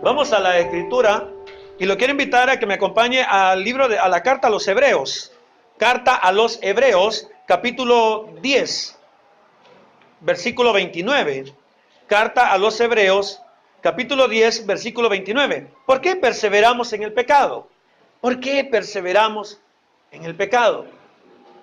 Vamos a la escritura y lo quiero invitar a que me acompañe al a la carta a los Hebreos. Carta a los Hebreos, capítulo 10, versículo 29. Carta a los Hebreos, capítulo 10, versículo 29. ¿Por qué perseveramos en el pecado? ¿Por qué perseveramos en el pecado?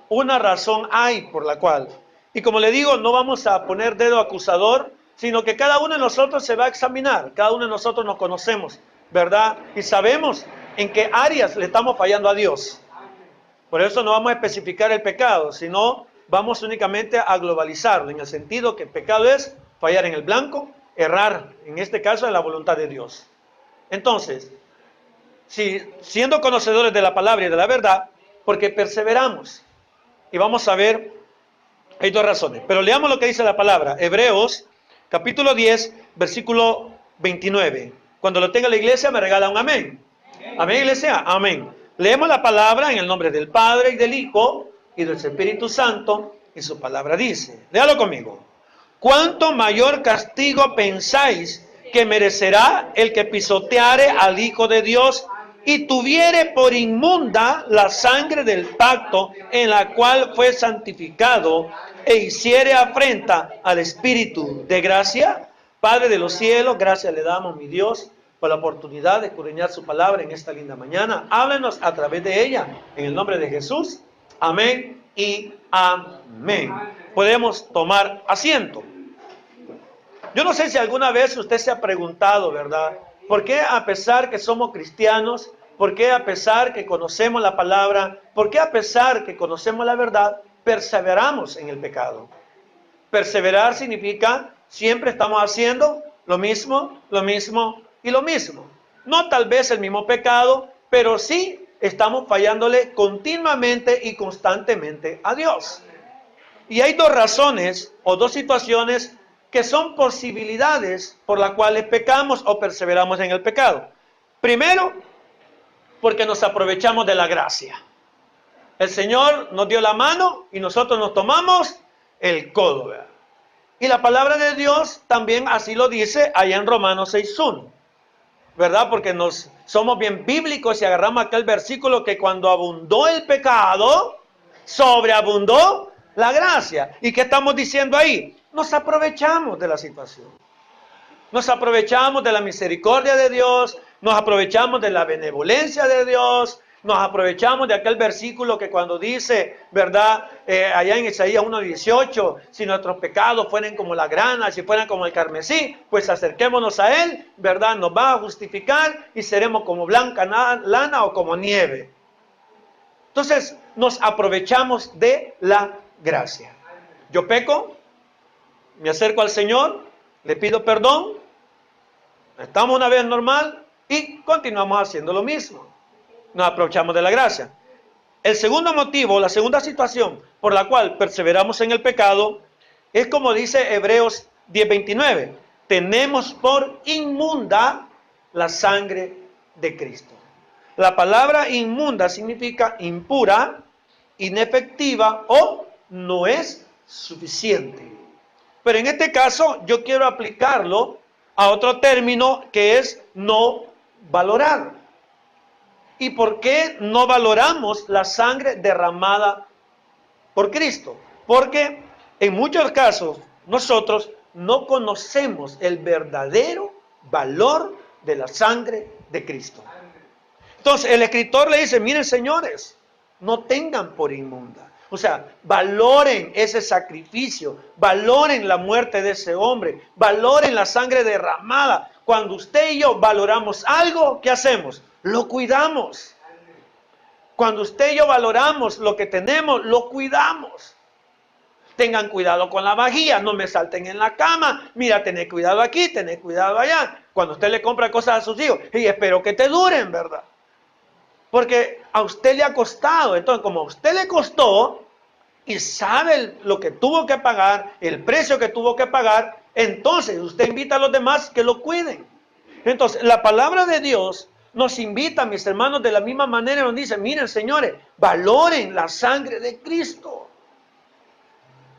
Una razón hay por la cual. Y como le digo, no vamos a poner dedo acusador, sino que cada uno de nosotros se va a examinar. Cada uno de nosotros nos conocemos, ¿verdad? Y sabemos en qué áreas le estamos fallando a Dios. Por eso no vamos a especificar el pecado, sino vamos únicamente a globalizarlo, en el sentido que el pecado es fallar en el blanco, errar, en este caso en la voluntad de Dios. Entonces, si siendo conocedores de la palabra y de la verdad, porque perseveramos, y vamos a ver, hay dos razones, pero leamos lo que dice la palabra, Hebreos, capítulo 10, versículo 29. Cuando lo tenga la iglesia me regala un amén. Amén, iglesia, amén. Leemos la palabra en el nombre del Padre y del Hijo y del Espíritu Santo, y su palabra dice, léalo conmigo. ¿Cuánto mayor castigo pensáis que merecerá el que pisoteare al Hijo de Dios y tuviere por inmunda la sangre del pacto en la cual fue santificado e hiciere afrenta al Espíritu de gracia? Padre de los cielos, gracias le damos, mi Dios, por la oportunidad de escudriñar su palabra en esta linda mañana. Háblenos a través de ella, en el nombre de Jesús. Amén y amén. Podemos tomar asiento. Yo no sé si alguna vez usted se ha preguntado, ¿verdad? ¿Por qué a pesar que somos cristianos, por qué a pesar que conocemos la palabra, por qué a pesar que conocemos la verdad, perseveramos en el pecado? Perseverar significa siempre estamos haciendo lo mismo y lo mismo. No tal vez el mismo pecado, pero sí estamos fallándole continuamente y constantemente a Dios. Y hay dos razones o dos situaciones que son posibilidades por las cuales pecamos o perseveramos en el pecado. Primero, porque nos aprovechamos de la gracia. El Señor nos dio la mano y nosotros nos tomamos el codo, ¿verdad? Y la palabra de Dios también así lo dice allá en Romanos 6:1, ¿verdad? Porque somos bien bíblicos y agarramos aquel versículo que cuando abundó el pecado, sobreabundó la gracia. ¿Y qué estamos diciendo ahí? Nos aprovechamos de la situación. Nos aprovechamos de la misericordia de Dios, nos aprovechamos de la benevolencia de Dios, nos aprovechamos de aquel versículo que cuando dice, ¿verdad? Allá en Isaías 1:18, si nuestros pecados fueran como la grana, si fueran como el carmesí, pues acerquémonos a Él, ¿verdad? Nos va a justificar y seremos como blanca lana o como nieve. Entonces, nos aprovechamos de la gracia. Yo peco, me acerco al Señor, le pido perdón, estamos una vez normal y continuamos haciendo lo mismo. Nos aprovechamos de la gracia. El segundo motivo, la segunda situación por la cual perseveramos en el pecado es como dice Hebreos 10:29. Tenemos por inmunda la sangre de Cristo. La palabra inmunda significa impura, inefectiva o no es suficiente. Pero en este caso yo quiero aplicarlo a otro término que es no valorar. ¿Y por qué no valoramos la sangre derramada por Cristo? Porque en muchos casos nosotros no conocemos el verdadero valor de la sangre de Cristo. Entonces el escritor le dice, miren señores, no tengan por inmunda. O sea, valoren ese sacrificio, valoren la muerte de ese hombre, valoren la sangre derramada. Cuando usted y yo valoramos algo, ¿qué hacemos? Lo cuidamos. Cuando usted y yo valoramos lo que tenemos, lo cuidamos. Tengan cuidado con la vajilla, no me salten en la cama. Mira, tened cuidado aquí, tened cuidado allá. Cuando usted le compra cosas a sus hijos, y espero que te duren, ¿verdad? Porque a usted le ha costado. Entonces, como a usted le costó y sabe lo que tuvo que pagar, el precio que tuvo que pagar, entonces usted invita a los demás que lo cuiden. Entonces, la palabra de Dios nos invita, mis hermanos, de la misma manera, nos dice, miren, señores, valoren la sangre de Cristo.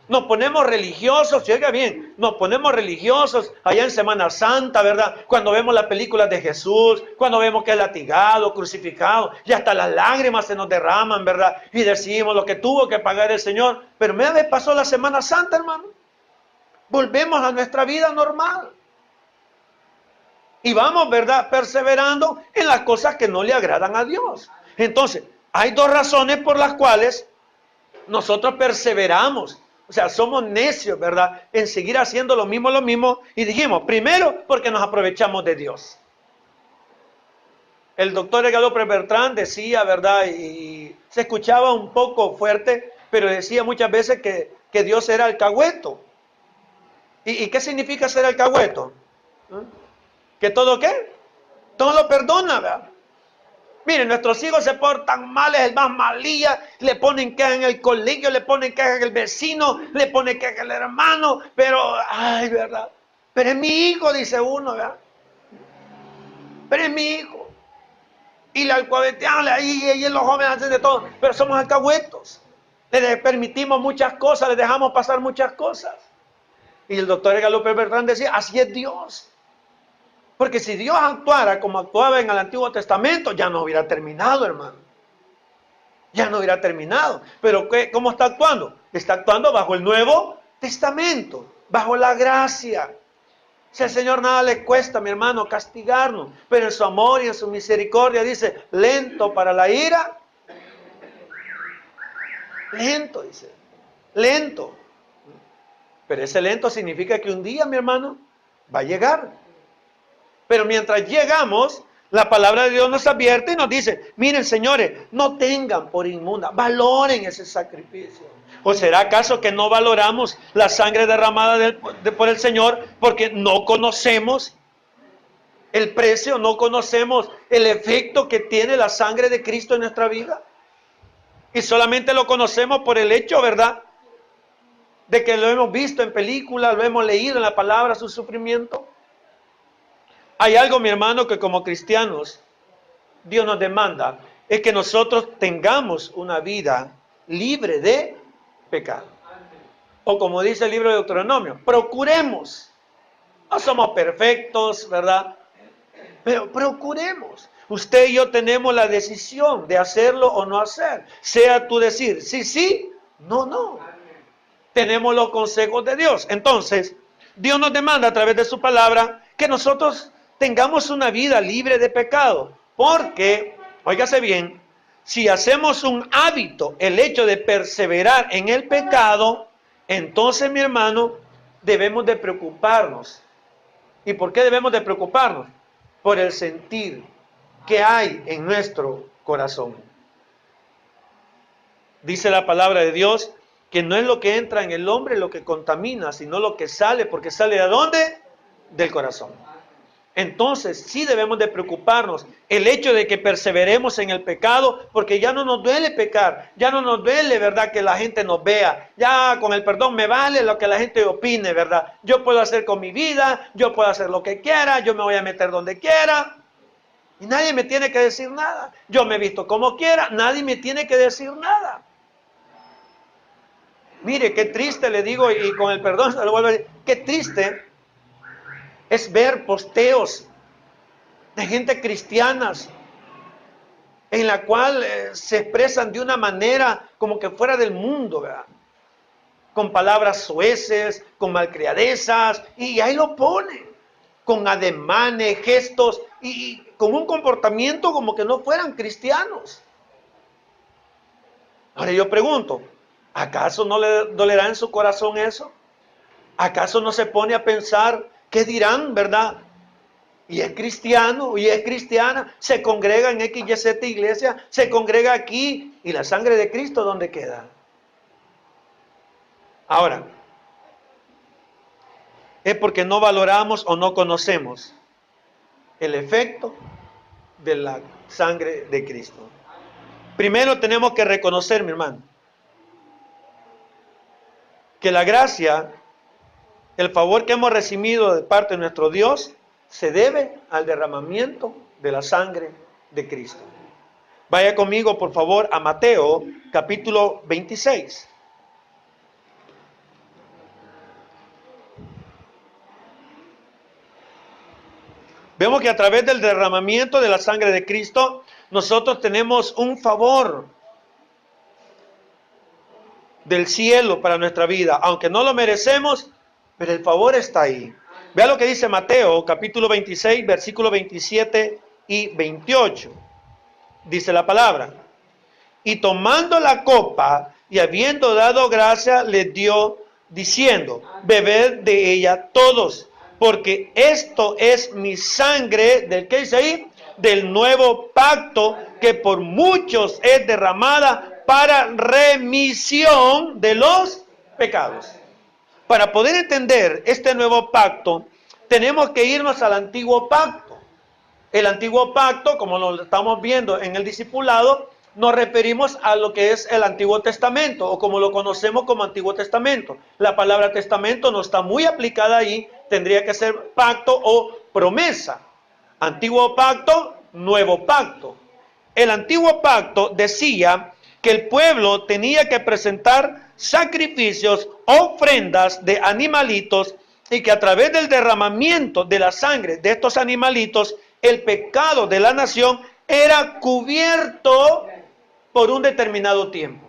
Nos ponemos religiosos, y oiga bien, nos ponemos religiosos allá en Semana Santa, ¿verdad? Cuando vemos las películas de Jesús, cuando vemos que es latigado, crucificado, y hasta las lágrimas se nos derraman, ¿verdad? Y decimos lo que tuvo que pagar el Señor. Pero una vez pasó la Semana Santa, hermano. Volvemos a nuestra vida normal. Y vamos, ¿verdad? Perseverando en las cosas que no le agradan a Dios. Entonces, hay dos razones por las cuales nosotros perseveramos. O sea, somos necios, ¿verdad? En seguir haciendo lo mismo. Y dijimos, primero, porque nos aprovechamos de Dios. El doctor Guadalupe Bertrán decía, ¿verdad? Y se escuchaba un poco fuerte, pero decía muchas veces que Dios era alcahueto. ¿Y qué significa ser alcahueto? ¿Que todo qué? Todo lo perdona, ¿verdad? Miren, nuestros hijos se portan mal, es el más malilla, le ponen queja en el colegio, le ponen queja en el vecino, le ponen queja en el hermano, pero, ay, ¿verdad? Pero es mi hijo, dice uno, ¿verdad? Pero es mi hijo. Y la alcahueteamos, y los jóvenes hacen de todo, pero somos alcahuetos. Les permitimos muchas cosas, les dejamos pasar muchas cosas. Y el doctor Guadalupe Bertrán decía, así es Dios. Porque si Dios actuara como actuaba en el Antiguo Testamento, ya no hubiera terminado, hermano. Ya no hubiera terminado. Pero ¿cómo está actuando? Está actuando bajo el Nuevo Testamento, bajo la gracia. Si al Señor nada le cuesta, mi hermano, castigarnos, pero en su amor y en su misericordia dice, lento para la ira. Lento, dice. Lento. Pero ese lento significa que un día, mi hermano, va a llegar. Pero mientras llegamos, la palabra de Dios nos advierte y nos dice, miren señores, no tengan por inmunda, valoren ese sacrificio. ¿O será acaso que no valoramos la sangre derramada por el Señor porque no conocemos el precio, no conocemos el efecto que tiene la sangre de Cristo en nuestra vida? Y solamente lo conocemos por el hecho, ¿verdad?, de que lo hemos visto en películas, lo hemos leído en la palabra, su sufrimiento. Hay algo, mi hermano, que como cristianos Dios nos demanda, es que nosotros tengamos una vida libre de pecado. O como dice el libro de Deuteronomio, procuremos. No somos perfectos, ¿verdad? Pero procuremos. Usted y yo tenemos la decisión de hacerlo o no hacer. Sea tú decir sí, sí, no, no. Tenemos los consejos de Dios. Entonces, Dios nos demanda a través de su palabra que nosotros tengamos una vida libre de pecado. Porque, óigase bien, si hacemos un hábito el hecho de perseverar en el pecado, entonces, mi hermano, debemos de preocuparnos. ¿Y por qué debemos de preocuparnos? Por el sentir que hay en nuestro corazón. Dice la palabra de Dios que no es lo que entra en el hombre lo que contamina, sino lo que sale, porque sale ¿de dónde? Del corazón. Entonces sí debemos de preocuparnos el hecho de que perseveremos en el pecado, porque ya no nos duele pecar, ya no nos duele, ¿verdad?, que la gente nos vea, ya con el perdón me vale lo que la gente opine, ¿verdad? Yo puedo hacer con mi vida, yo puedo hacer lo que quiera, yo me voy a meter donde quiera, y nadie me tiene que decir nada. Yo me he visto como quiera, nadie me tiene que decir nada. Mire, qué triste, le digo, y con el perdón se lo vuelvo a decir, qué triste es ver posteos de gente cristianas en la cual se expresan de una manera como que fuera del mundo, ¿verdad? Con palabras soeces, con malcriadezas, y ahí lo ponen, con ademanes, gestos, y con un comportamiento como que no fueran cristianos. Ahora yo pregunto, ¿acaso no le dolerá en su corazón eso? ¿Acaso no se pone a pensar qué dirán, verdad? Y es cristiano, y es cristiana, se congrega en XYZ iglesia, se congrega aquí, y la sangre de Cristo, ¿dónde queda? Ahora, es porque no valoramos o no conocemos el efecto de la sangre de Cristo. Primero tenemos que reconocer, mi hermano, que la gracia, el favor que hemos recibido de parte de nuestro Dios, se debe al derramamiento de la sangre de Cristo. Vaya conmigo, por favor, a Mateo, capítulo 26. Vemos que a través del derramamiento de la sangre de Cristo, nosotros tenemos un favor del cielo para nuestra vida, aunque no lo merecemos, pero el favor está ahí. Vea lo que dice Mateo, capítulo 26, versículos 27 y 28. Dice la palabra: y tomando la copa y habiendo dado gracia, les dio, diciendo: bebed de ella todos, porque esto es mi sangre, ¿del qué dice ahí? Del nuevo pacto, que por muchos es derramada para remisión de los pecados. Para poder entender este nuevo pacto, tenemos que irnos al antiguo pacto. El antiguo pacto, como lo estamos viendo en el discipulado, nos referimos a lo que es el Antiguo Testamento, o como lo conocemos como Antiguo Testamento. La palabra testamento no está muy aplicada ahí, tendría que ser pacto o promesa. Antiguo pacto, nuevo pacto. El antiguo pacto decía que el pueblo tenía que presentar sacrificios, ofrendas de animalitos, y que a través del derramamiento de la sangre de estos animalitos, el pecado de la nación era cubierto por un determinado tiempo.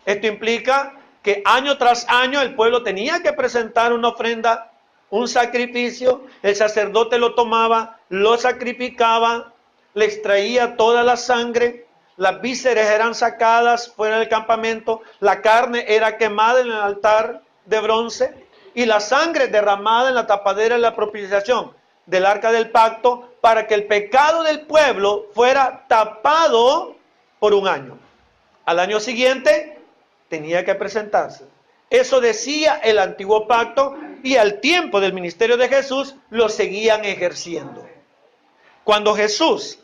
Esto implica que año tras año el pueblo tenía que presentar una ofrenda, un sacrificio, el sacerdote lo tomaba, lo sacrificaba, le extraía toda la sangre, las vísceras eran sacadas fuera del campamento, la carne era quemada en el altar de bronce y la sangre derramada en la tapadera de la propiciación del arca del pacto, para que el pecado del pueblo fuera tapado por un año. Al año siguiente tenía que presentarse. Eso decía el antiguo pacto, y al tiempo del ministerio de Jesús lo seguían ejerciendo. Cuando Jesús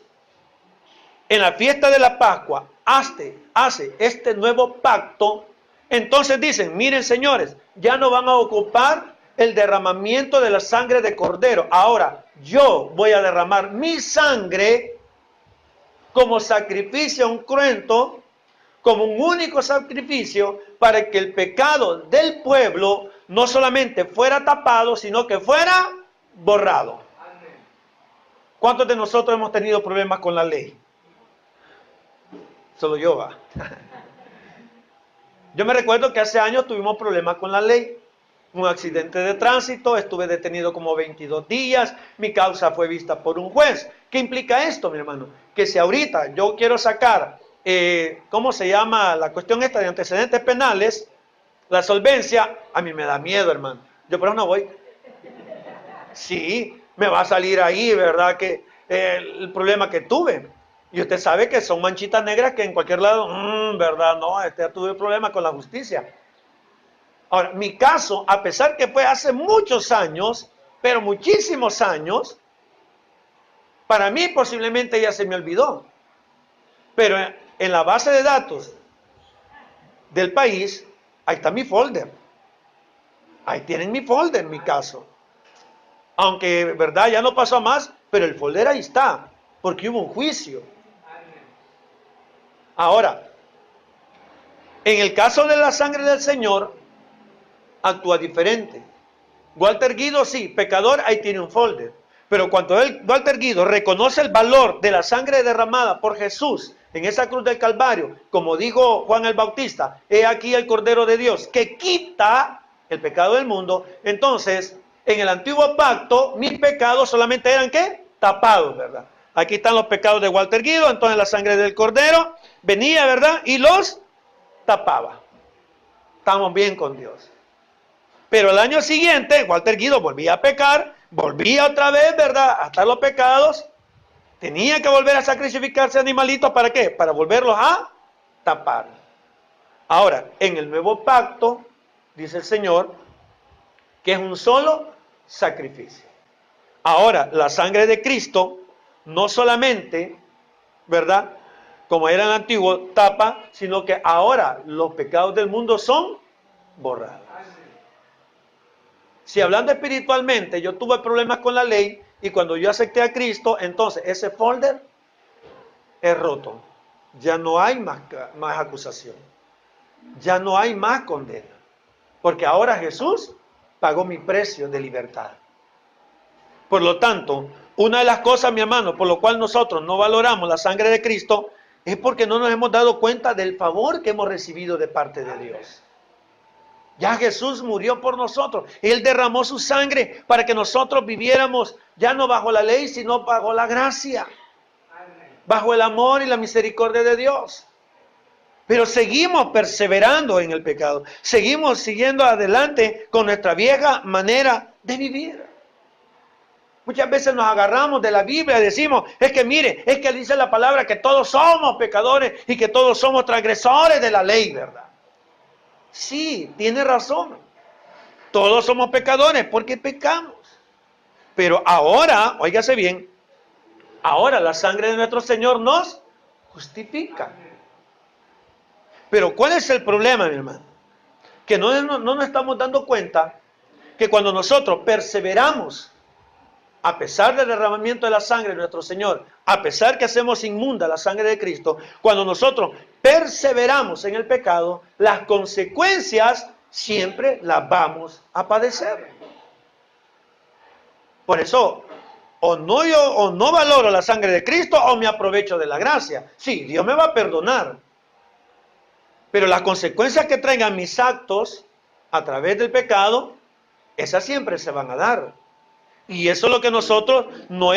en la fiesta de la Pascua hace este nuevo pacto, entonces dicen: miren, señores, ya no van a ocupar el derramamiento de la sangre de cordero. Ahora yo voy a derramar mi sangre como sacrificio cruento, como un único sacrificio, para que el pecado del pueblo no solamente fuera tapado, sino que fuera borrado. ¿Cuántos de nosotros hemos tenido problemas con la ley? Solo yo, va. Yo me recuerdo que hace años tuvimos problemas con la ley. Un accidente de tránsito, estuve detenido como 22 días, mi causa fue vista por un juez. ¿Qué implica esto, mi hermano? Que si ahorita yo quiero sacar, ¿cómo se llama la cuestión esta de antecedentes penales? La solvencia, a mí me da miedo, hermano. Yo por eso no voy. Sí, me va a salir ahí, ¿verdad? Que el problema que tuve. Y usted sabe que son manchitas negras que en cualquier lado, ¿verdad? No, tuve problemas con la justicia. Ahora, mi caso, a pesar que fue hace muchos años, pero muchísimos años, para mí posiblemente ya se me olvidó. Pero en la base de datos del país, ahí está mi folder. Ahí tienen mi folder, mi caso. Aunque, ¿verdad? Ya no pasó a más, pero el folder ahí está, porque hubo un juicio. Ahora, en el caso de la sangre del Señor, actúa diferente. Walter Guido, sí, pecador, ahí tiene un folder. Pero cuando Walter Guido reconoce el valor de la sangre derramada por Jesús en esa cruz del Calvario, como dijo Juan el Bautista: he aquí el Cordero de Dios que quita el pecado del mundo. Entonces, en el antiguo pacto, mis pecados solamente eran, ¿qué? Tapados, ¿verdad? Aquí están los pecados de Walter Guido, entonces la sangre del Cordero venía, ¿verdad? Y los tapaba. Estamos bien con Dios. Pero el año siguiente, Walter Guido volvía a pecar, volvía otra vez, ¿verdad?, a estar los pecados, tenía que volver a sacrificarse animalitos, ¿para qué? Para volverlos a tapar. Ahora, en el nuevo pacto, dice el Señor, que es un solo sacrificio. Ahora, la sangre de Cristo, no solamente, ¿verdad?, como era en el antiguo, tapa, sino que ahora los pecados del mundo son borrados. Si hablando espiritualmente yo tuve problemas con la ley, y cuando yo acepté a Cristo, entonces ese folder es roto. Ya no hay más acusación. Ya no hay más condena. Porque ahora Jesús pagó mi precio de libertad. Por lo tanto, una de las cosas, mi hermano, por lo cual nosotros no valoramos la sangre de Cristo, es porque no nos hemos dado cuenta del favor que hemos recibido de parte de Dios. Ya Jesús murió por nosotros. Él derramó su sangre para que nosotros viviéramos ya no bajo la ley, sino bajo la gracia, bajo el amor y la misericordia de Dios. Pero seguimos perseverando en el pecado. Seguimos siguiendo adelante con nuestra vieja manera de vivir. Muchas veces nos agarramos de la Biblia y decimos, es que mire, es que dice la palabra que todos somos pecadores y que todos somos transgresores de la ley, ¿verdad? Sí, tiene razón. Todos somos pecadores porque pecamos. Pero ahora, óigase bien, ahora la sangre de nuestro Señor nos justifica. Pero ¿cuál es el problema, mi hermano? Que no nos estamos dando cuenta que cuando nosotros perseveramos, a pesar del derramamiento de la sangre de nuestro Señor, a pesar que hacemos inmunda la sangre de Cristo, cuando nosotros perseveramos en el pecado, las consecuencias siempre las vamos a padecer. Por eso, o no valoro la sangre de Cristo o me aprovecho de la gracia. Sí, Dios me va a perdonar. Pero las consecuencias que traigan mis actos a través del pecado, esas siempre se van a dar. Y eso es lo que nosotros no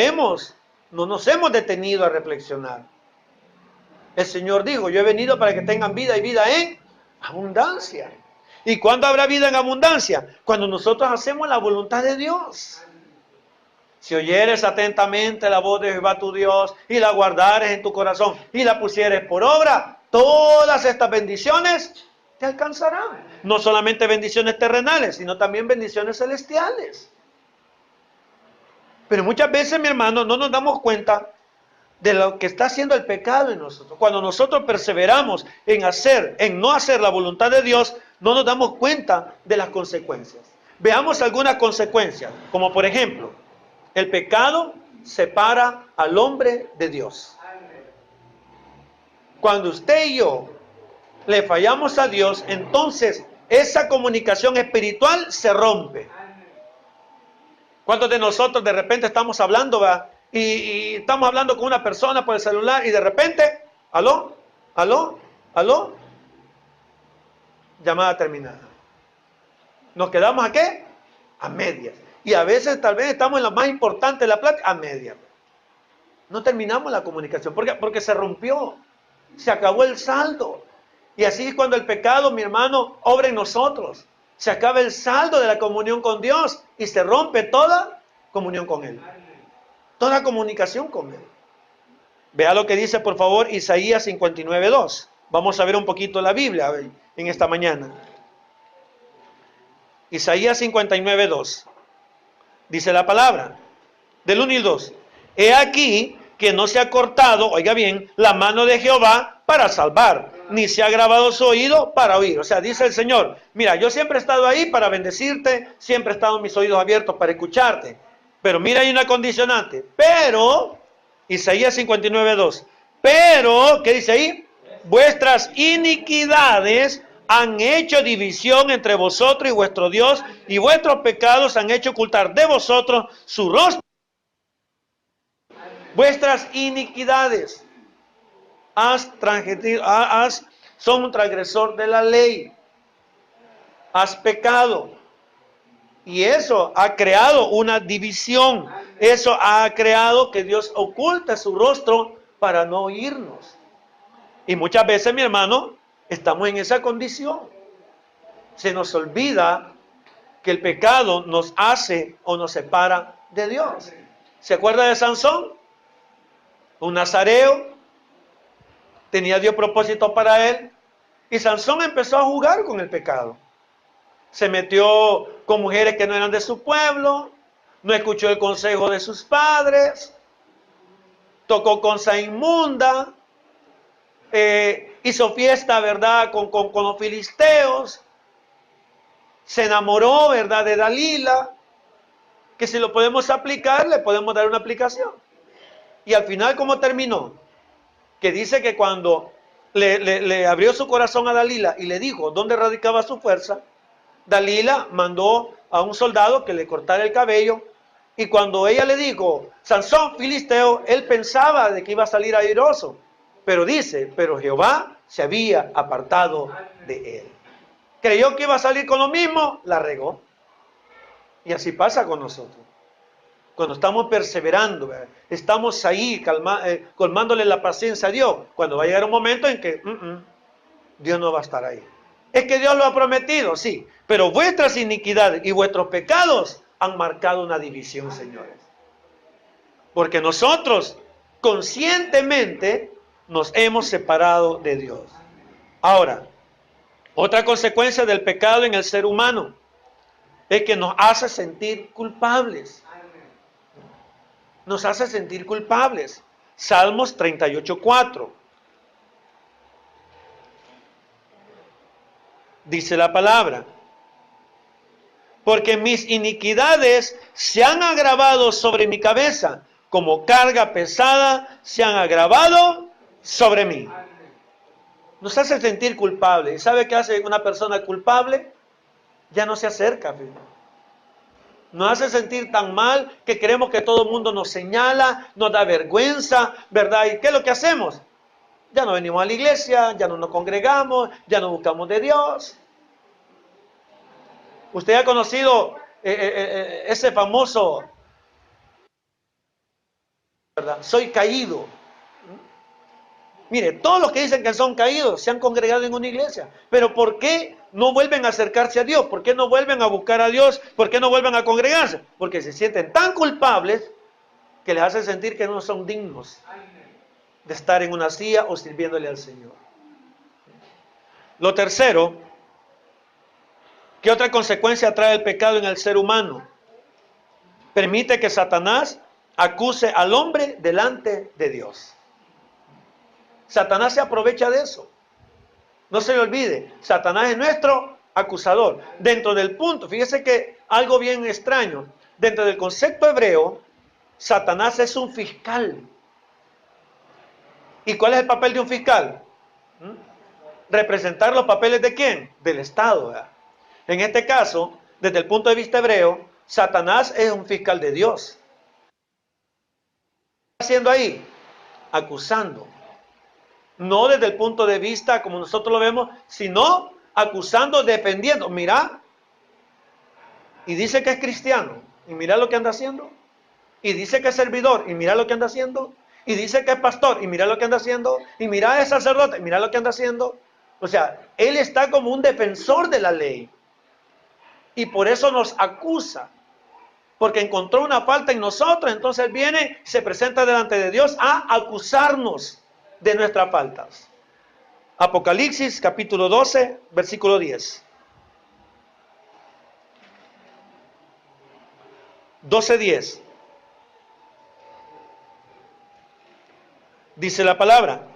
nos hemos detenido a reflexionar. El Señor dijo, yo he venido para que tengan vida y vida en abundancia. ¿Y cuándo habrá vida en abundancia? Cuando nosotros hacemos la voluntad de Dios. Si oyeres atentamente la voz de Jehová tu Dios y la guardares en tu corazón y la pusieres por obra, todas estas bendiciones te alcanzarán. No solamente bendiciones terrenales, sino también bendiciones celestiales. Pero muchas veces, mi hermano, no nos damos cuenta de lo que está haciendo el pecado en nosotros. Cuando nosotros perseveramos en no hacer la voluntad de Dios, no nos damos cuenta de las consecuencias. Veamos algunas consecuencias, como por ejemplo, el pecado separa al hombre de Dios. Cuando usted y yo le fallamos a Dios, entonces esa comunicación espiritual se rompe. ¿Cuántos de nosotros de repente estamos hablando, ¿va? Y estamos hablando con una persona por el celular y de repente, aló, llamada terminada? ¿Nos quedamos a qué? A medias. Y a veces tal vez estamos en lo más importante de la plática, a medias. No terminamos la comunicación. ¿Por qué? Porque se rompió, se acabó el saldo. Y así es cuando el pecado, mi hermano, obra en nosotros. Se acaba el saldo de la comunión con Dios y se rompe toda comunión con Él. Toda comunicación con Él. Vea lo que dice, por favor, Isaías 59:2. Vamos a ver un poquito la Biblia en esta mañana. Isaías 59:2. Dice la palabra, del 1 y 2. He aquí que no se ha cortado, oiga bien, la mano de Jehová para salvar, ni se ha grabado su oído para oír. O sea, dice el Señor, mira, yo siempre he estado ahí para bendecirte, siempre he estado mis oídos abiertos para escucharte. Pero mira, hay una condicionante. Pero, Isaías 59:2. Pero, ¿qué dice ahí? Vuestras iniquidades han hecho división entre vosotros y vuestro Dios, y vuestros pecados han hecho ocultar de vosotros su rostro. Vuestras iniquidades. Son un transgresor de la ley. Has pecado. Y eso ha creado una división. Eso ha creado que Dios oculte su rostro para no oírnos. Y muchas veces, mi hermano, estamos en esa condición. Se nos olvida que el pecado nos hace o nos separa de Dios. ¿Se acuerda de Sansón? Un nazareo. Tenía Dios propósito para él. Y Sansón empezó a jugar con el pecado. Se metió con mujeres que no eran de su pueblo. No escuchó el consejo de sus padres. Tocó cosa inmunda. Hizo fiesta, ¿verdad? Con los filisteos. Se enamoró, ¿verdad? De Dalila. Que si lo podemos aplicar, le podemos dar una aplicación. Y al final, ¿cómo terminó? Que dice que cuando le abrió su corazón a Dalila y le dijo dónde radicaba su fuerza, Dalila mandó a un soldado que le cortara el cabello Y cuando ella le dijo, Sansón, filisteo, él pensaba de que iba a salir airoso. Pero dice, pero Jehová se había apartado de él. Creyó que iba a salir con lo mismo, la regó. Y así pasa con nosotros. Cuando estamos perseverando, ¿verdad? Estamos ahí colmándole la paciencia a Dios. Cuando va a llegar un momento en que Dios no va a estar ahí. Es que Dios lo ha prometido, sí. Pero vuestras iniquidades y vuestros pecados han marcado una división, señores. Porque nosotros conscientemente nos hemos separado de Dios. Ahora, otra consecuencia del pecado en el ser humano es que nos hace sentir culpables. Nos hace sentir culpables. Salmos 38:4. Dice la palabra: porque mis iniquidades se han agravado sobre mi cabeza, como carga pesada se han agravado sobre mí. Nos hace sentir culpables. ¿Y sabe qué hace una persona culpable? Ya no se acerca. Nos hace sentir tan mal que creemos que todo el mundo nos señala, nos da vergüenza, ¿verdad? ¿Y qué es lo que hacemos? Ya no venimos a la iglesia, ya no nos congregamos, ya no buscamos de Dios. Usted ha conocido ese famoso, ¿verdad? Soy caído. Mire, todos los que dicen que son caídos se han congregado en una iglesia. Pero ¿por qué no vuelven a acercarse a Dios? ¿Por qué no vuelven a buscar a Dios? ¿Por qué no vuelven a congregarse? Porque se sienten tan culpables que les hace sentir que no son dignos de estar en una silla o sirviéndole al Señor. Lo tercero, ¿qué otra consecuencia trae el pecado en el ser humano? Permite que Satanás acuse al hombre delante de Dios. Satanás se aprovecha de eso. No se le olvide, Satanás es nuestro acusador. Dentro del punto, fíjese que algo bien extraño, dentro del concepto hebreo, Satanás es un fiscal. ¿Y cuál es el papel de un fiscal? Representar los papeles de ¿quién? Del Estado, ¿verdad? En este caso, desde el punto de vista hebreo, Satanás es un fiscal de Dios. ¿Qué está haciendo ahí? Acusando. No desde el punto de vista como nosotros lo vemos, sino acusando, defendiendo. Mira, y dice que es cristiano, y mira lo que anda haciendo. Y dice que es servidor, y mira lo que anda haciendo. Y dice que es pastor, y mira lo que anda haciendo. Y mira, es sacerdote, y mira lo que anda haciendo. O sea, él está como un defensor de la ley. Y por eso nos acusa. Porque encontró una falta en nosotros, entonces él viene, se presenta delante de Dios a acusarnos de nuestras faltas. Apocalipsis capítulo 12, versículo 10. 12:10. Dice la palabra: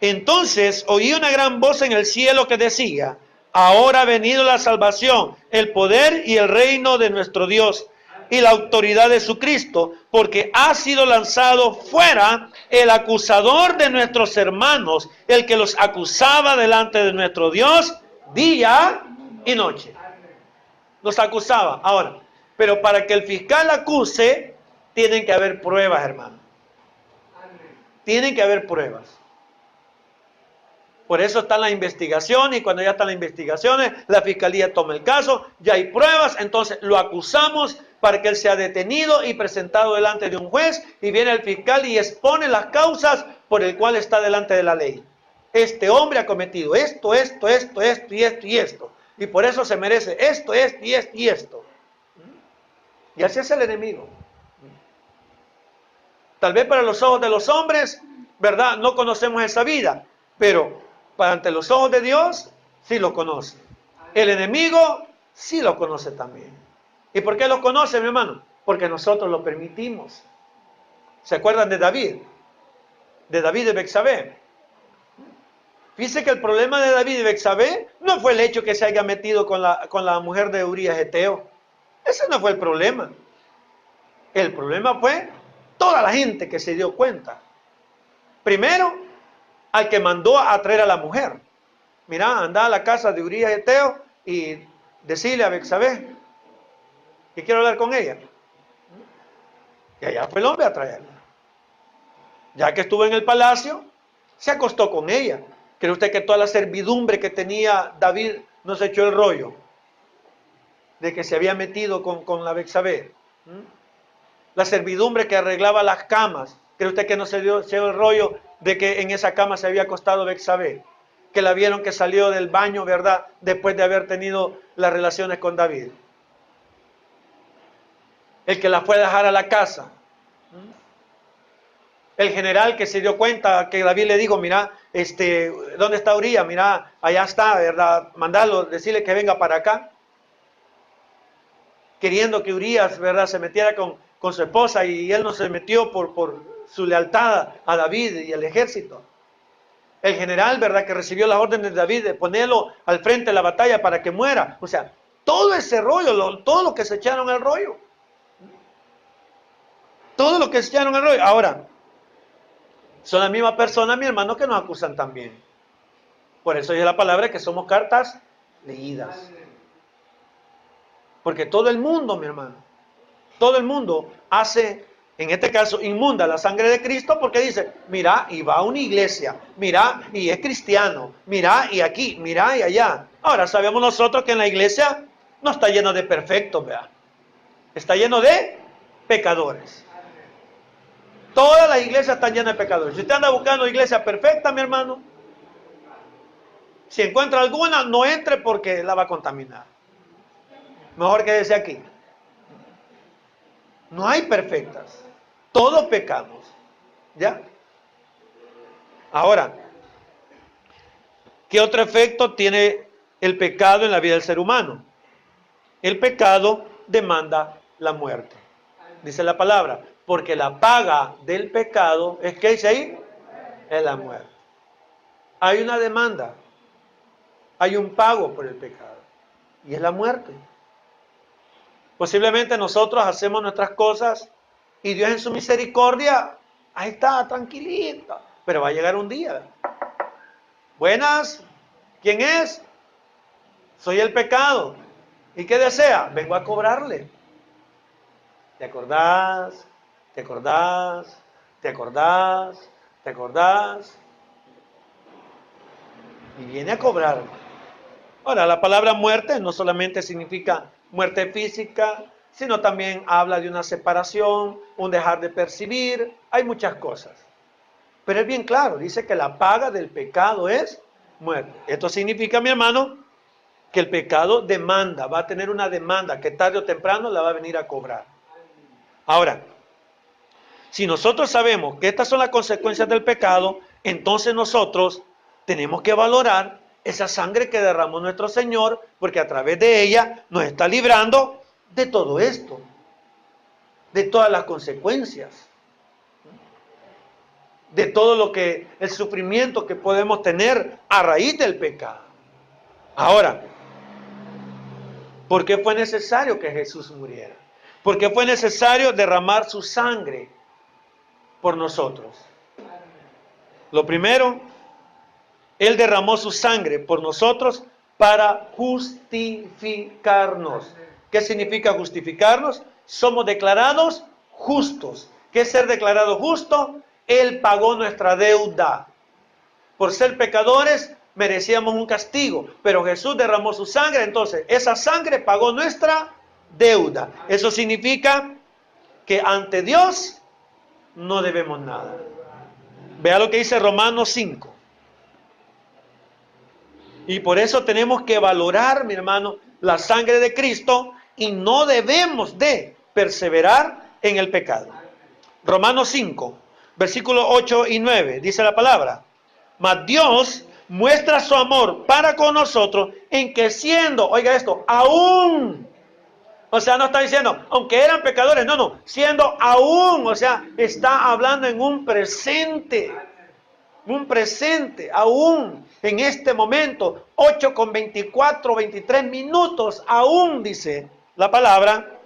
entonces oí una gran voz en el cielo que decía: ahora ha venido la salvación, el poder y el reino de nuestro Dios y la autoridad de su Cristo, porque ha sido lanzado fuera el acusador de nuestros hermanos, el que los acusaba delante de nuestro Dios día y noche. Los acusaba. Ahora, pero para que el fiscal acuse, tienen que haber pruebas, hermano. Tienen que haber pruebas. Por eso está la investigación, y cuando ya están las investigaciones, la fiscalía toma el caso, ya hay pruebas, entonces lo acusamos para que él sea detenido y presentado delante de un juez, y viene el fiscal y expone las causas por el cual está delante de la ley. Este hombre ha cometido esto, esto, esto, esto y esto y esto, y por eso se merece esto, esto y esto y esto. Y así es el enemigo. Tal vez para los ojos de los hombres, ¿verdad? No conocemos esa vida, pero ante los ojos de Dios, sí lo conoce. El enemigo, sí lo conoce también. ¿Y por qué lo conoce, mi hermano? Porque nosotros lo permitimos. ¿Se acuerdan de David? De David y Betsabé. Fíjense que el problema de David y Betsabé no fue el hecho que se haya metido con la mujer de Urías Eteo. Ese no fue el problema. El problema fue toda la gente que se dio cuenta. Primero, al que mandó a traer a la mujer. Mira, anda a la casa de Urías Eteo y decirle a Betsabé que quiero hablar con ella. Y allá fue el hombre a traerla. Ya que estuvo en el palacio, se acostó con ella. ¿Cree usted que toda la servidumbre que tenía David no se echó el rollo de que se había metido con la Betsabé? La servidumbre que arreglaba las camas. ¿Cree usted que no se dio el rollo de que en esa cama se había acostado Betsabé? Que la vieron que salió del baño, ¿verdad? Después de haber tenido las relaciones con David. El que la fue a dejar a la casa. El general que se dio cuenta que David le dijo, mira, ¿dónde está Urías? Mira, allá está, ¿verdad? Mandalo, decirle que venga para acá. Queriendo que Urías, ¿verdad?, se metiera con su esposa, y él no se metió por su lealtad a David y al ejército. El general, ¿verdad?, que recibió las órdenes de David de ponerlo al frente de la batalla para que muera. O sea, todo ese rollo, todo lo que se echaron al rollo. Todo lo que se echaron al rollo. Ahora, son las mismas personas, mi hermano, que nos acusan también. Por eso dice la palabra que somos cartas leídas. Porque todo el mundo, mi hermano, todo el mundo hace, en este caso, inmunda la sangre de Cristo, porque dice, mira, y va a una iglesia, mira, y es cristiano, mira, y aquí, mira, y allá. Ahora sabemos nosotros que en la iglesia no está lleno de perfectos, ¿verdad? Está lleno de pecadores. Todas las iglesias están llenas de pecadores. Si usted anda buscando iglesia perfecta, mi hermano, si encuentra alguna, no entre porque la va a contaminar. Mejor quédese aquí. No hay perfectas. Todos pecamos. ¿Ya? Ahora, ¿qué otro efecto tiene el pecado en la vida del ser humano? El pecado demanda la muerte. Dice la palabra, porque la paga del pecado es, ¿qué dice ahí? Es la muerte. Hay una demanda, hay un pago por el pecado, y es la muerte. Posiblemente nosotros hacemos nuestras cosas y Dios en su misericordia, ahí está, tranquilito, pero va a llegar un día. Buenas, ¿quién es? Soy el pecado. ¿Y qué desea? Vengo a cobrarle. ¿Te acordás? ¿Te acordás? ¿Te acordás? ¿Te acordás? Y viene a cobrar. Ahora, la palabra muerte no solamente significa muerte física, sino también habla de una separación, un dejar de percibir, hay muchas cosas. Pero es bien claro, dice que la paga del pecado es muerte. Esto significa, mi hermano, que el pecado demanda, va a tener una demanda que tarde o temprano la va a venir a cobrar. Ahora, si nosotros sabemos que estas son las consecuencias del pecado, entonces nosotros tenemos que valorar esa sangre que derramó nuestro Señor, porque a través de ella nos está librando de todo esto, de todas las consecuencias, de todo lo que, el sufrimiento que podemos tener a raíz del pecado. Ahora, ¿por qué fue necesario que Jesús muriera? ¿Por qué fue necesario derramar su sangre por nosotros? Lo primero, Él derramó su sangre por nosotros para justificarnos. ¿Qué significa justificarnos? Somos declarados justos. ¿Qué es ser declarado justo? Él pagó nuestra deuda. Por ser pecadores merecíamos un castigo, pero Jesús derramó su sangre, entonces esa sangre pagó nuestra deuda. Eso significa que ante Dios no debemos nada. Vea lo que dice Romanos 5. Y por eso tenemos que valorar, mi hermano, la sangre de Cristo, y no debemos de perseverar en el pecado. Romanos 5, versículos 8 y 9, dice la palabra: mas Dios muestra su amor para con nosotros en que siendo, oiga esto, aún, o sea, no está diciendo, aunque eran pecadores, no, siendo aún, o sea, está hablando en un presente, aún en este momento, 8:24, 23 aún dice la palabra,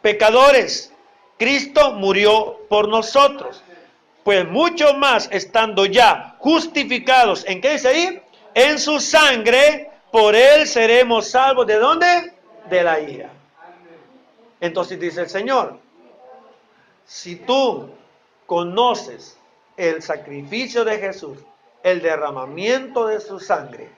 pecadores, Cristo murió por nosotros. Pues mucho más estando ya justificados, ¿en qué dice ahí? En su sangre, por él seremos salvos. ¿De dónde? De la ira. Entonces dice el Señor, Si tú conoces el sacrificio de Jesús, el derramamiento de su sangre,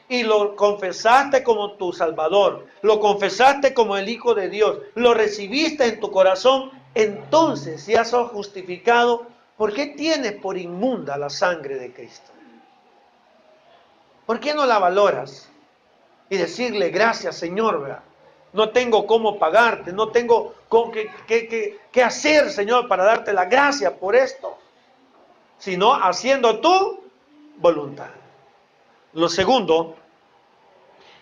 y lo confesaste como tu Salvador, lo confesaste como el Hijo de Dios, lo recibiste en tu corazón, entonces ya sos justificado. ¿Por qué tienes por inmunda la sangre de Cristo? ¿Por qué no la valoras? Y decirle, gracias Señor, ¿verdad? No tengo cómo pagarte, no tengo qué hacer, Señor, para darte la gracia por esto, sino haciendo tu voluntad. Lo segundo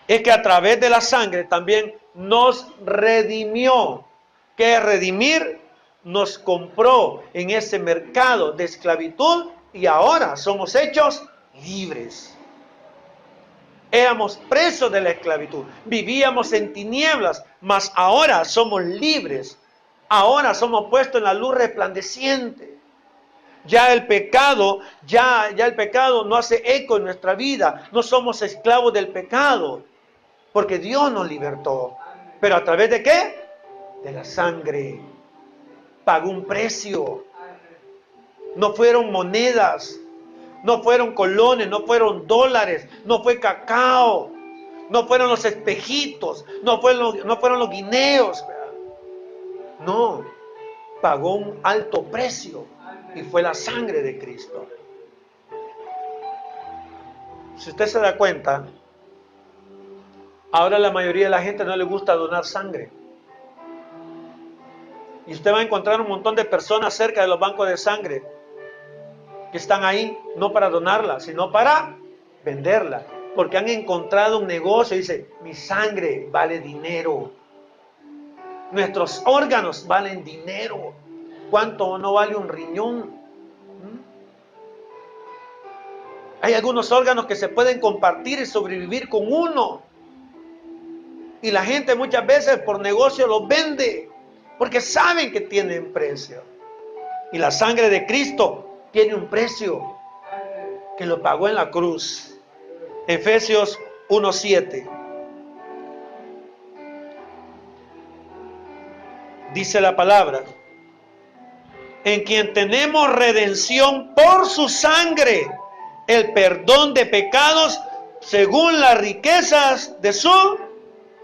es que a través de la sangre también nos redimió. ¿Qué es redimir? Nos compró en ese mercado de esclavitud y ahora somos hechos libres. Éramos presos de la esclavitud, vivíamos en tinieblas, mas ahora somos libres. Ahora somos puestos en la luz resplandeciente. Ya el pecado no hace eco en nuestra vida. No somos esclavos del pecado, porque Dios nos libertó. ¿Pero a través de qué? De la sangre. Pagó un precio. No fueron monedas, no fueron colones, no fueron dólares, no fue cacao, no fueron los espejitos, no fueron los guineos. No, pagó un alto precio y fue la sangre de Cristo. Si usted se da cuenta, ahora la mayoría de la gente no le gusta donar sangre. Y usted va a encontrar un montón de personas cerca de los bancos de sangre que están ahí no para donarla, sino para venderla. Porque han encontrado un negocio y dice, mi sangre vale dinero. Nuestros órganos valen dinero. ¿Cuánto no vale un riñón? Hay algunos órganos que se pueden compartir y sobrevivir con uno. Y la gente muchas veces por negocio los vende, porque saben que tienen precio. Y la sangre de Cristo tiene un precio que lo pagó en la cruz. Efesios 1:7. Dice la palabra, en quien tenemos redención por su sangre, el perdón de pecados según las riquezas de su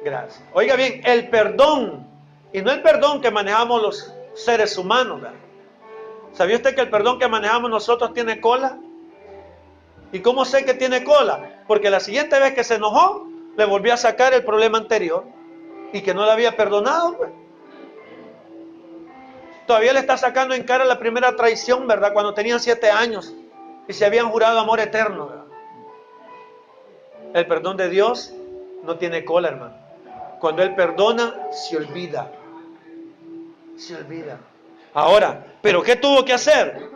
gracia. Oiga bien, el perdón, y no el perdón que manejamos los seres humanos, ¿verdad? ¿Sabía usted que el perdón que manejamos nosotros tiene cola? ¿Y cómo sé que tiene cola? Porque la siguiente vez que se enojó, le volvió a sacar el problema anterior y que no le había perdonado, pues. Todavía le está sacando en cara la primera traición, ¿verdad? Cuando tenían 7 años y se habían jurado amor eterno, ¿verdad? El perdón de Dios no tiene cola, hermano. Cuando Él perdona, se olvida. Se olvida. Ahora, ¿pero qué tuvo que hacer?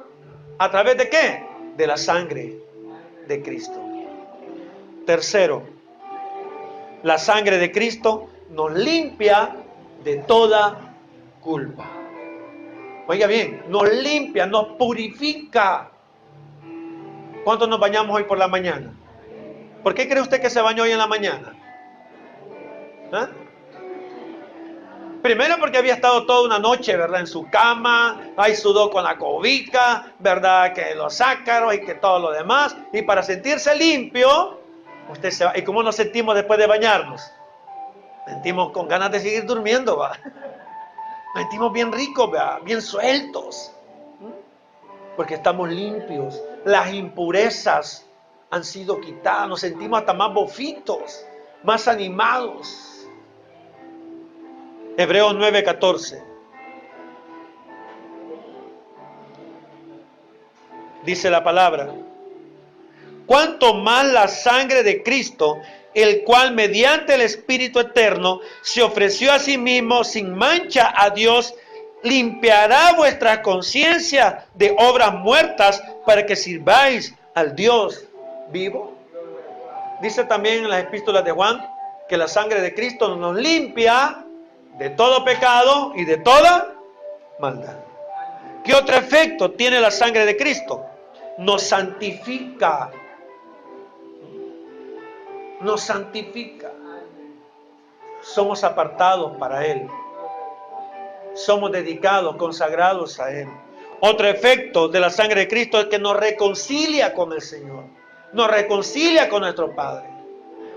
¿A través de qué? De la sangre de Cristo. Tercero, la sangre de Cristo nos limpia de toda culpa. Oiga bien, nos limpia, nos purifica. ¿Cuántos nos bañamos hoy por la mañana? ¿Por qué cree usted que se bañó hoy en la mañana? ¿Ah? Primero porque había estado toda una noche, ¿verdad? En su cama, ahí sudó con la cobija, ¿verdad? Que los ácaros y que todo lo demás. Y para sentirse limpio, usted se va. ¿Y cómo nos sentimos después de bañarnos? Sentimos con ganas de seguir durmiendo, ¿va? Nos sentimos bien ricos, ¿va? Bien sueltos. Porque estamos limpios. Las impurezas han sido quitadas. Nos sentimos hasta más bofitos, más animados. Hebreos 9:14. Dice la palabra, cuanto más la sangre de Cristo, el cual mediante el Espíritu Eterno se ofreció a sí mismo sin mancha a Dios, limpiará vuestra conciencia de obras muertas para que sirváis al Dios vivo. Dice también en las epístolas de Juan que la sangre de Cristo nos limpia de todo pecado y de toda maldad. ¿Qué otro efecto tiene la sangre de Cristo? Nos santifica. Nos santifica. Somos apartados para Él. somos dedicados, consagrados a Él. Otro efecto de la sangre de Cristo es que nos reconcilia con el Señor, nos reconcilia con nuestro Padre.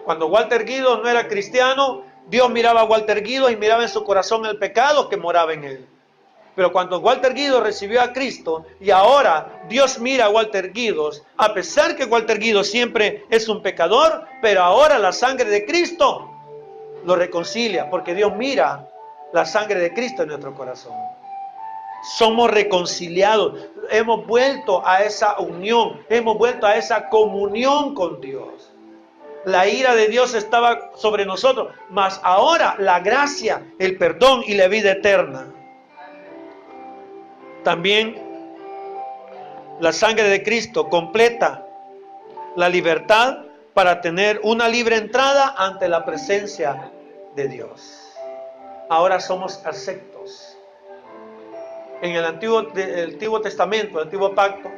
Cuando Walter Guido no era cristiano, Dios miraba a Walter Guido y miraba en su corazón el pecado que moraba en él. Pero cuando Walter Guido recibió a Cristo y ahora Dios mira a Walter Guido, a pesar que Walter Guido siempre es un pecador, pero ahora la sangre de Cristo lo reconcilia, porque Dios mira la sangre de Cristo en nuestro corazón. Somos reconciliados, hemos vuelto a esa unión, hemos vuelto a esa comunión con Dios. La ira de Dios estaba sobre nosotros, mas ahora la gracia, el perdón y la vida eterna. También la sangre de Cristo completa la libertad para tener una libre entrada ante la presencia de Dios. Ahora somos aceptos. En el Antiguo Testamento, el Antiguo Pacto,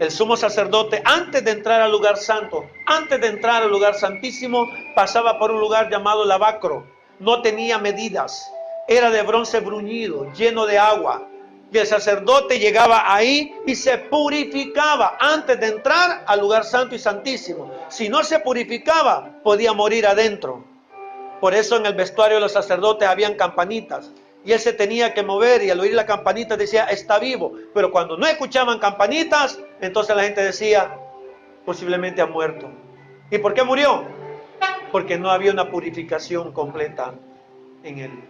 el sumo sacerdote, antes de entrar al lugar santo, antes de entrar al lugar santísimo, pasaba por un lugar llamado lavacro. No tenía medidas, era de bronce bruñido, lleno de agua. Y el sacerdote llegaba ahí y se purificaba antes de entrar al lugar santo y santísimo. Si no se purificaba, podía morir adentro. Por eso en el vestuario de los sacerdotes habían campanitas. Y él se tenía que mover y al oír la campanita decía, está vivo. Pero cuando no escuchaban campanitas, entonces la gente decía, posiblemente ha muerto. ¿Y por qué murió? Porque no había una purificación completa en él.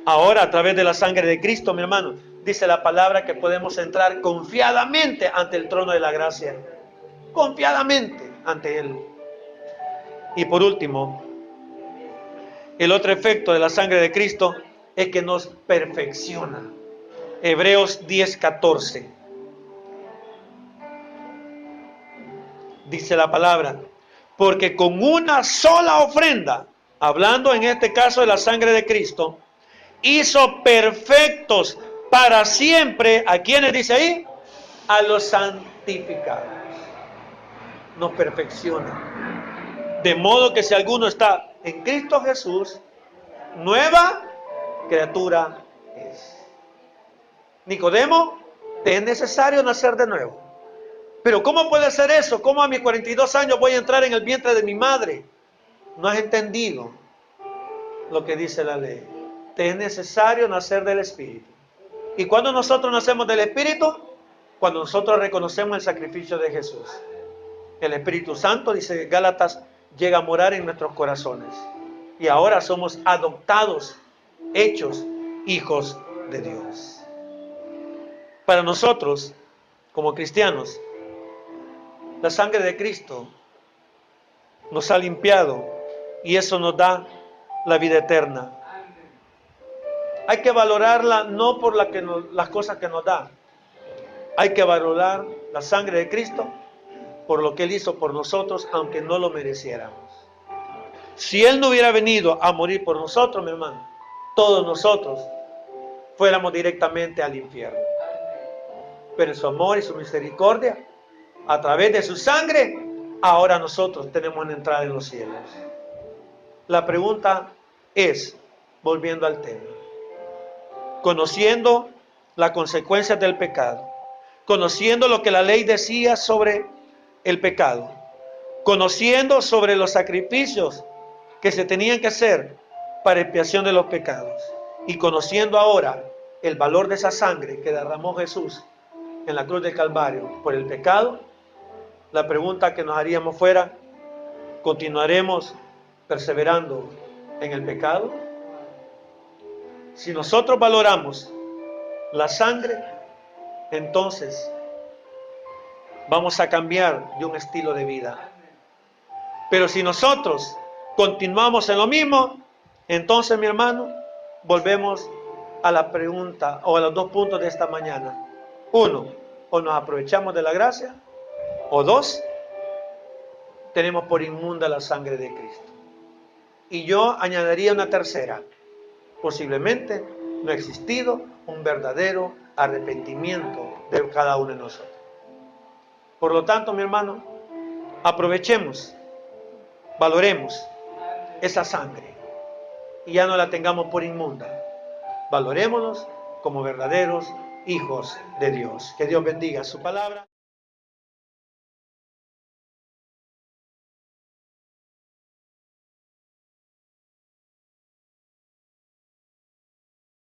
Ahora, a través de la sangre de Cristo, mi hermano, dice la palabra que podemos entrar confiadamente ante el trono de la gracia. Confiadamente ante Él. Y por último, el otro efecto de la sangre de Cristo es que nos perfecciona. Hebreos 10:14. Dice la palabra, porque con una sola ofrenda, hablando en este caso de la sangre de Cristo, hizo perfectos para siempre, ¿a quiénes dice ahí? A los santificados. Nos perfecciona. De modo que si alguno está en Cristo Jesús, nueva criatura es. Nicodemo, te es necesario nacer de nuevo. Pero ¿cómo puede ser eso? ¿Cómo a mis 42 años voy a entrar en el vientre de mi madre? No has entendido lo que dice la ley. Te es necesario nacer del Espíritu. ¿Y cuando nosotros nacemos del Espíritu? Cuando nosotros reconocemos el sacrificio de Jesús. El Espíritu Santo, dice Gálatas, llega a morar en nuestros corazones. Y ahora somos adoptados, hechos hijos de Dios. Para nosotros, como cristianos, la sangre de Cristo nos ha limpiado y eso nos da la vida eterna. Hay que valorarla no por las cosas que nos da. Hay que valorar la sangre de Cristo por lo que Él hizo por nosotros, aunque no lo mereciéramos. Si Él no hubiera venido a morir por nosotros, mi hermano, todos nosotros fuéramos directamente al infierno. Pero en su amor y su misericordia, a través de su sangre, ahora nosotros tenemos una entrada en los cielos. La pregunta es, volviendo al tema, conociendo las consecuencias del pecado, conociendo lo que la ley decía sobre el pecado, conociendo sobre los sacrificios que se tenían que hacer para expiación de los pecados, y conociendo ahora el valor de esa sangre que derramó Jesús en la cruz del Calvario por el pecado, la pregunta que nos haríamos fuera, ¿continuaremos perseverando en el pecado? Si nosotros valoramos la sangre, entonces vamos a cambiar de un estilo de vida. Pero si nosotros continuamos en lo mismo, entonces, mi hermano, volvemos a la pregunta o a los 2 puntos de esta mañana. 1, o nos aprovechamos de la gracia, o 2, tenemos por inmunda la sangre de Cristo. Y yo añadiría una tercera. Posiblemente no ha existido un verdadero arrepentimiento de cada uno de nosotros. Por lo tanto, mi hermano, aprovechemos, valoremos esa sangre y ya no la tengamos por inmunda. Valorémonos como verdaderos hijos de Dios. Que Dios bendiga su palabra.